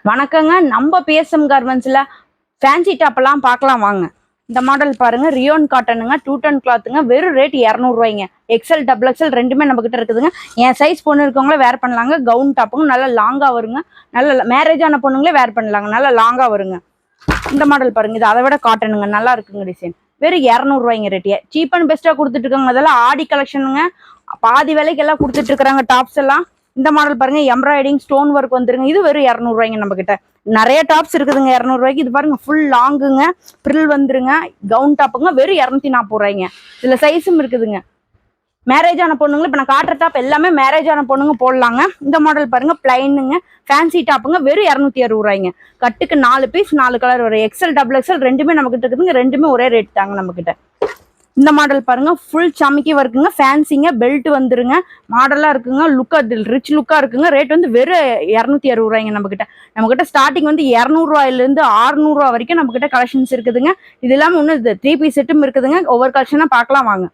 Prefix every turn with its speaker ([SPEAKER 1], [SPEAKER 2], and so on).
[SPEAKER 1] வணக்கங்க. நம்ம BSM கார்மெண்ட்ஸ்ல fancy டாப்லாம் பார்க்கலாம் வாங்க. இந்த மாடல் பாருங்க, ரியோன் காட்டனுங்க, 2 டன் கிளாத்துங்க. வெறும் ரேட் 200 ரூபாய்ங்க. எக்ஸல் டபுள் எக்ஸல் ரெண்டுமே நம்ம கிட்ட இருக்குதுங்க. என் சைஸ் பொண்ணு இருக்கவங்களே வேர் பண்ணலாங்க. கவுன் டாப்புங்க நல்லா லாங்கா வருங்க. நல்ல மேரேஜ் ஆன பொண்ணுங்களே வேர் பண்ணலாங்க. நல்லா லாங்கா வருங்க. இந்த மாடல் பாருங்க, இது அதை விட காட்டனுங்க, நல்லா இருக்குங்க டிசைன். வெறும் 200 ரூபாய்ங்க ரேட். சீப் அண்ட் பெஸ்டா கொடுத்துட்டு இருக்காங்க. அதெல்லாம் ஆடி கலெக்ஷனுங்க. பாதி விலைக்கு எல்லாம் கொடுத்துட்டு இருக்காங்க டாப்ஸ் எல்லாம். இந்த மாடல் பாருங்க, எம்ப்ராய்டிங் ஸ்டோன் ஒர்க் வந்துருங்க. இது வெறும் 200 ரூபாய்ங்க. நம்ம கிட்ட நிறைய டாப்ஸ் இருக்குதுங்க 200 ரூபாய்க்கு. இது பாருங்க, ஃபுல் லாங்குங்க, பிரில் வந்துருங்க. கவுன் டாப்புங்க வெறும் 240 ரூபாய்ங்க. இதுல சைஸும் இருக்குதுங்க. மேரேஜ் ஆன பொண்ணுங்க, இப்ப நான் காட்டுற டாப் எல்லாமே மேரேஜ் ஆன பொண்ணுங்க போடலாங்க. இந்த மாடல் பாருங்க, பிளைனுங்க, ஃபேன்சி டாப்புங்க வெறும் 260 ரூபாய்ங்க. கட்டுக்கு 4 பீஸ் 4 கலர் வரும். எக்ஸல் டபுள் எக்ஸல் ரெண்டுமே நம்ம கிட்ட இருக்குதுங்க. ரெண்டுமே ஒரே ரேட் தாங்க நம்ம கிட்ட. இந்த மாடல் பாருங்க, ஃபுல் சமைக்கி வருக்குங்க, ஃபேன்சிங்க, பெல்ட் வந்துருங்க, மாடலா இருக்குங்க, லுக்கா ரிச் லுக்கா இருக்குங்க. ரேட் வந்து வெறும் 260 ரூபாய்ங்க. நம்ம கிட்ட ஸ்டார்டிங் வந்து 200 ரூபாயில இருந்து 600 ரூபா வரைக்கும் நம்ம கிட்ட கலெக்ஷன்ஸ் இருக்குதுங்க. இது இல்லாம இன்னும் 3 பீஸ் செட்டும் இருக்குதுங்க. ஒவ்வொரு கலெக்ஷனா பார்க்கலாம் வாங்க.